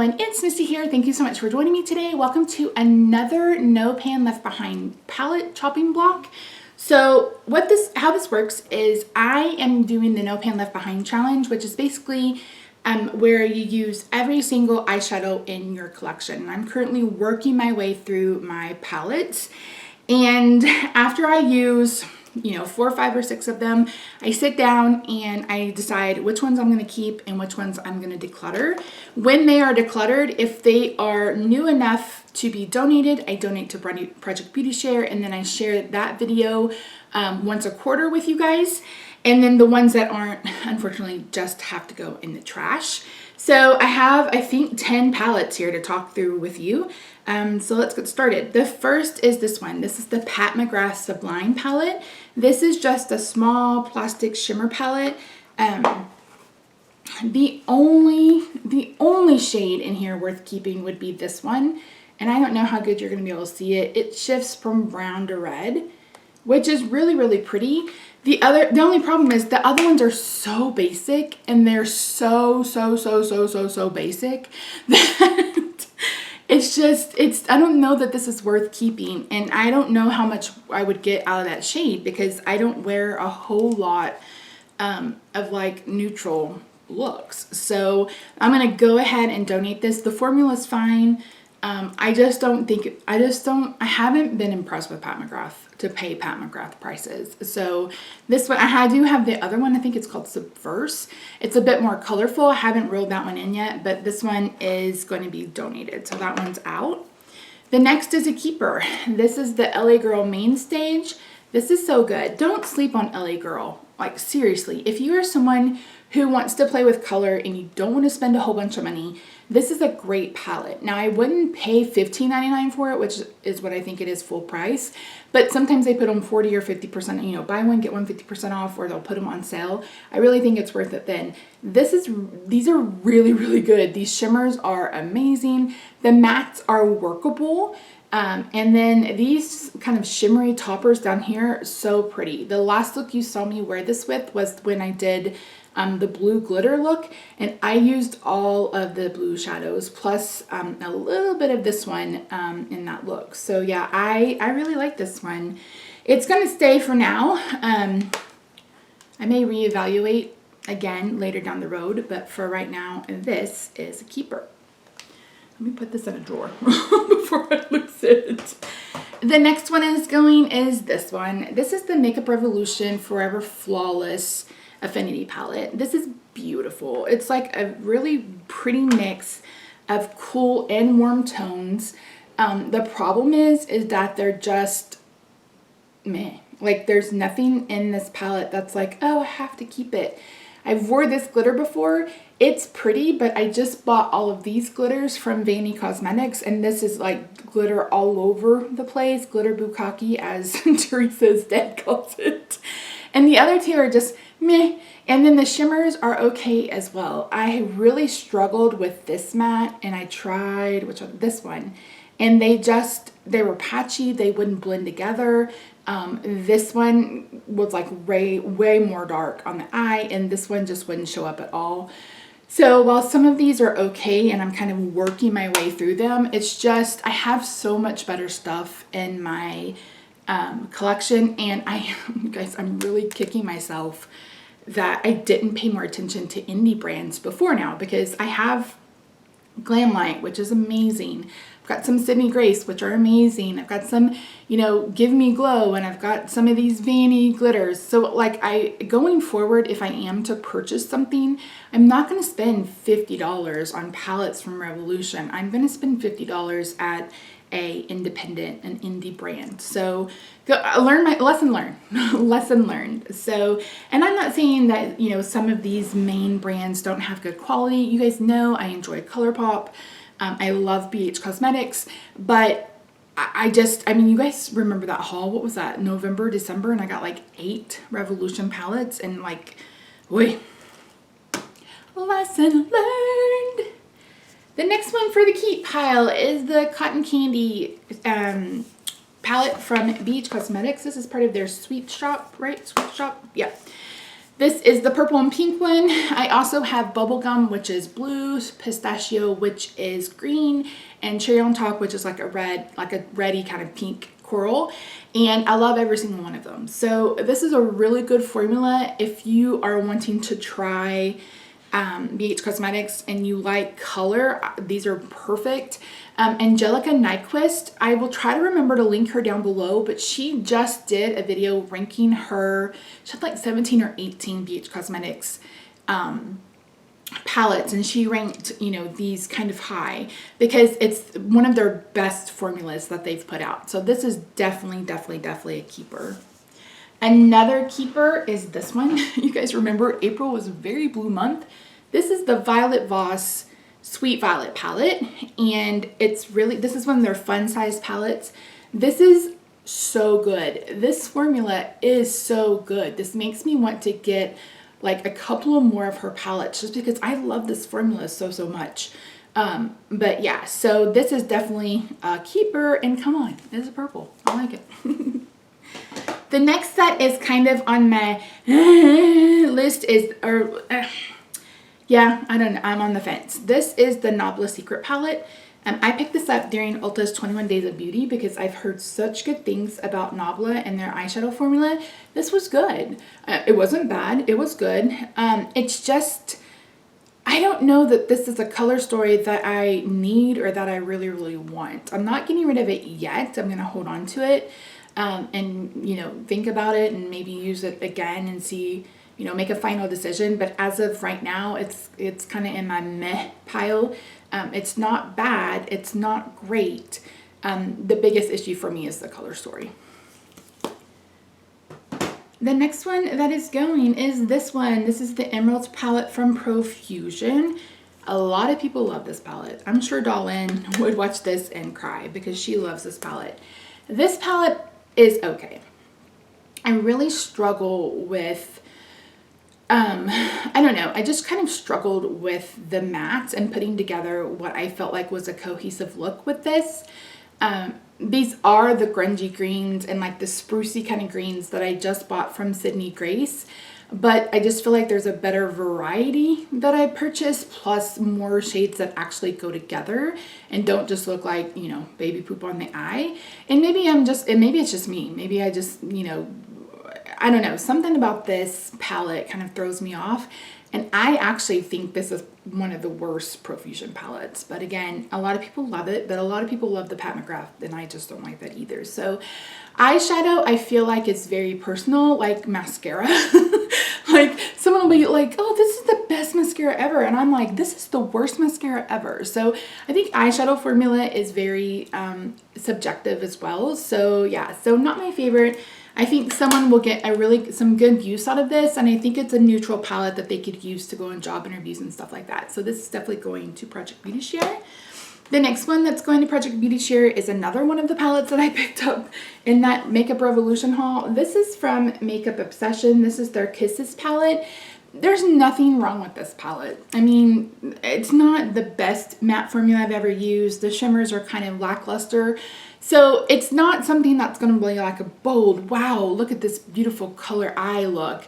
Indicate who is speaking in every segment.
Speaker 1: everyone, it's Misty here. Thank you so much for joining me today. Welcome to another No Pan Left Behind palette chopping block. So how this works is I am doing the No Pan Left Behind challenge, which is basically where you use every single eyeshadow in your collection. I'm currently working my way through my palettes, and after I use 4, 5, or 6 of them, I sit down and I decide which ones I'm going to keep and which ones I'm going to declutter. When they are decluttered, if they are new enough to be donated, I donate to Project Beauty Share, and then I share that video once a quarter with you guys. And then the ones that aren't, unfortunately, just have to go in the trash. So I have, I think, 10 palettes here to talk through with you. So let's get started. The first is this one. This is the Pat McGrath Sublime palette. This is just a small plastic shimmer palette. The only shade in here worth keeping would be this one. And I don't know how good you're going to be able to see it. It shifts from brown to red, which is really, really pretty. The only problem is the other ones are so basic, and they're so basic that I don't know that this is worth keeping, and I don't know how much I would get out of that shade because I don't wear a whole lot of like neutral looks. So I'm gonna go ahead and donate this. The formula's fine. I haven't been impressed with Pat McGrath to pay Pat McGrath prices. So this one, I do have the other one. I think it's called Subverse. It's a bit more colorful. I haven't rolled that one in yet, but this one is going to be donated. So that one's out. The next is a keeper. This is the LA Girl Main Stage. This is so good. Don't sleep on LA Girl. Like, seriously, if you are someone who wants to play with color and you don't want to spend a whole bunch of money, this is a great palette. Now, I wouldn't pay $15.99 for it, which is what I think it is full price, but sometimes they put them 40 or 50%, buy one, get one 50% off, or they'll put them on sale. I really think it's worth it then. These are really, really good. These shimmers are amazing. The mattes are workable. And then these kind of shimmery toppers down here, so pretty. The last look you saw me wear this with was when I did the blue glitter look, and I used all of the blue shadows plus a little bit of this one in that look. So yeah, I really like this one. It's gonna stay for now. I may reevaluate again later down the road, but for right now, this is a keeper. Let me put this in a drawer before I lose it. The next one is this one. This is the Makeup Revolution Forever Flawless Affinity palette. This is beautiful. It's like a really pretty mix of cool and warm tones. The problem is that they're just meh. Like, there's nothing in this palette that's like, oh, I have to keep it. I've wore this glitter before. It's pretty, but I just bought all of these glitters from Vanny Cosmetics, and this is like glitter all over the place, glitter bukkake, as Teresa's dad calls it. And the other two are just meh. And then the shimmers are okay as well. I really struggled with this matte, and I tried this one, and they were patchy. They wouldn't blend together. This one was like way more dark on the eye, and this one just wouldn't show up at all. So while some of these are okay and I'm kind of working my way through them, it's just I have so much better stuff in my collection, and guys, I'm really kicking myself that I didn't pay more attention to indie brands before now, because I have Glamlight, which is amazing. I've got some Sydney Grace, which are amazing. I've got some, Give Me Glow, and I've got some of these Vanny glitters. So like going forward, if I am to purchase something, I'm not going to spend $50 on palettes from Revolution. I'm going to spend $50 at an indie brand. So lesson learned. So, and I'm not saying that, some of these main brands don't have good quality. You guys know I enjoy ColourPop. I love BH Cosmetics, but you guys remember that haul? What was that? November, December, and I got like 8 Revolution palettes, and like, boy, lesson learned. The next one for the keep pile is the Cotton Candy palette from BH Cosmetics. This is part of their Sweet Shop, right? Sweet Shop, yeah. This is the purple and pink one. I also have bubblegum, which is blue, pistachio, which is green, and cherry on top, which is like a red, like a reddy kind of pink coral. And I love every single one of them. So this is a really good formula if you are wanting to try BH Cosmetics and you like color. These are perfect. Angelica Nyquist, I will try to remember to link her down below, but she just did a video ranking her, she had like 17 or 18 BH Cosmetics palettes, and she ranked, you know, these kind of high because it's one of their best formulas that they've put out. So this is definitely a keeper. Another keeper is this one. You guys remember April was a very blue month. This is the Violet Voss Sweet Violet palette, and it's really, this is one of their fun size palettes. This is so good. This formula is so good. This makes me want to get like a couple of more of her palettes just because I love this formula so much. But yeah, so this is definitely a keeper, and come on, this is purple. I like it. The next set is kind of on my list is, yeah, I don't know, I'm on the fence. This is the Nabla Secret palette. I picked this up during Ulta's 21 Days of Beauty because I've heard such good things about Nabla and their eyeshadow formula. This was good. It wasn't bad. It was good. It's just, I don't know that this is a color story that I need or that I really want. I'm not getting rid of it yet. I'm going to hold on to it and, you know, think about it and maybe use it again and see, you know, make a final decision. But as of right now, it's kind of in my meh pile. It's not bad. It's not great. The biggest issue for me is the color story. The next one that is going is this one. This is the Emeralds palette from Profusion. A lot of people love this palette. I'm sure Dahlin would watch this and cry because she loves this palette. This palette is okay. I really struggle with, I don't know, I just kind of struggled with the mattes and putting together what I felt like was a cohesive look with this. These are the grungy greens and like the sprucey kind of greens that I just bought from Sydney Grace, but I just feel like there's a better variety that I purchased, plus more shades that actually go together and don't just look like, you know, baby poop on the eye. And maybe maybe it's just me. Maybe I just, you know, I don't know, something about this palette kind of throws me off. And I actually think this is one of the worst Profusion palettes. But again, a lot of people love it, but a lot of people love the Pat McGrath, and I just don't like that either. So eyeshadow, I feel like it's very personal, like mascara. Like someone will be like, oh, this is the best mascara ever. And I'm like, this is the worst mascara ever. So I think eyeshadow formula is very subjective as well. So yeah, so not my favorite. I think someone will get some good use out of this, and I think it's a neutral palette that they could use to go on job interviews and stuff like that. So this is definitely going to Project Beauty Share. The next one that's going to Project Beauty Share is another one of the palettes that I picked up in that Makeup Revolution haul. This is from Makeup Obsession. This is their Kisses palette. There's nothing wrong with this palette. I mean, it's not the best matte formula I've ever used. The shimmers are kind of lackluster. So it's not something that's going to be like a bold, wow, look at this beautiful color eye look.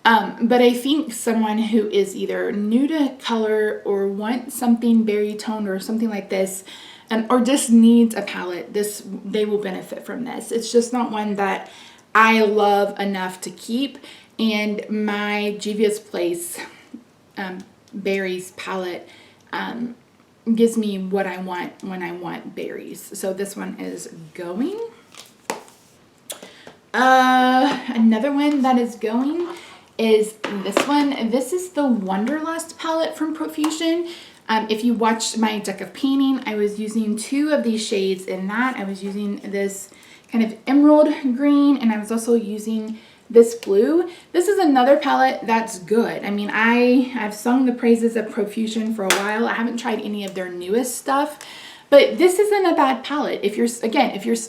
Speaker 1: But I think someone who is either new to color or wants something berry toned or something like this, or just needs a palette, they will benefit from this. It's just not one that I love enough to keep. And my Juvia's Place berries palette gives me what I want when I want berries. So this one is going. Another one that is going is this one. This is the Wonderlust palette from Profusion. If you watched my deck of painting, I was using two of these shades in that. I was using this kind of emerald green, and I was also using this blue. This is another palette that's good. I mean, I've sung the praises of Profusion for a while. I haven't tried any of their newest stuff, but this isn't a bad palette. If you're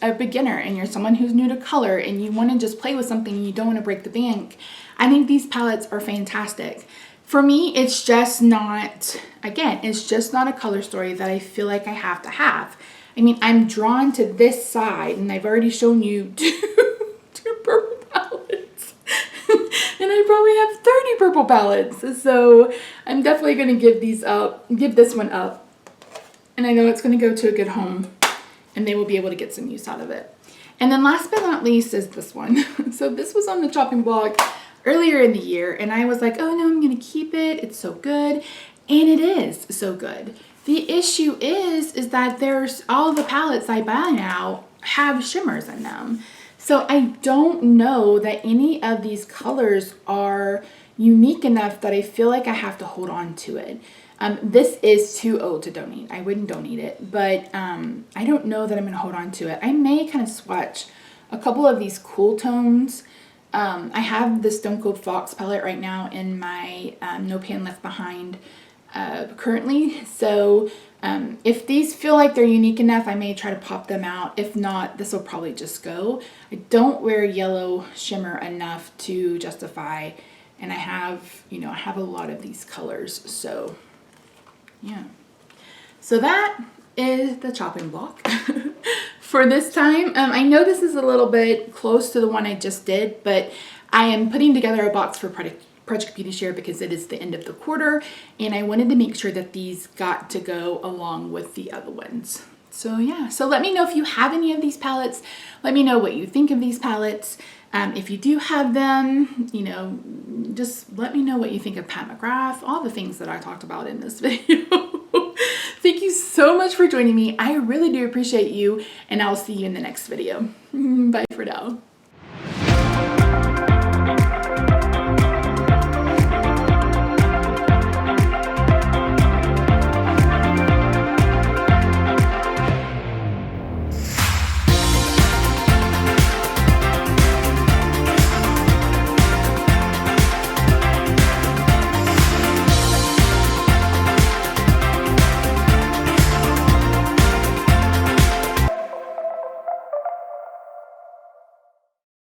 Speaker 1: a beginner and you're someone who's new to color and you want to just play with something and you don't want to break the bank, I think these palettes are fantastic. For me, it's just not, again, it's just not a color story that I feel like I have to have. I mean, I'm drawn to this side, and I've already shown you two purple palettes. And I probably have purple palettes. So I'm definitely going to give this one up. And I know it's going to go to a good home and they will be able to get some use out of it. And then last but not least is this one. So this was on the chopping block earlier in the year and I was like, oh no, I'm going to keep it. It's so good. And it is so good. The issue is that there's all the palettes I buy now have shimmers in them. So I don't know that any of these colors are unique enough that I feel like I have to hold on to it. This is too old to donate. I wouldn't donate it, but I don't know that I'm going to hold on to it. I may kind of swatch a couple of these cool tones. I have the Stone Cold Fox palette right now in my No Pan Left Behind currently. So if these feel like they're unique enough, I may try to pop them out. If not, this will probably just go. I don't wear yellow shimmer enough to justify, and I have, you know, I have a lot of these colors. So yeah. So that is the chopping block for this time. I know this is a little bit close to the one I just did, but I am putting together a box for Project Beauty Share because it is the end of the quarter and I wanted to make sure that these got to go along with the other ones. So yeah, so let me know if you have any of these palettes. Let me know what you think of these palettes. If you do have them, you know, just let me know what you think of Pat McGrath, all the things that I talked about in this video. Thank you so much for joining me. I really do appreciate you, and I'll see you in the next video. Bye for now.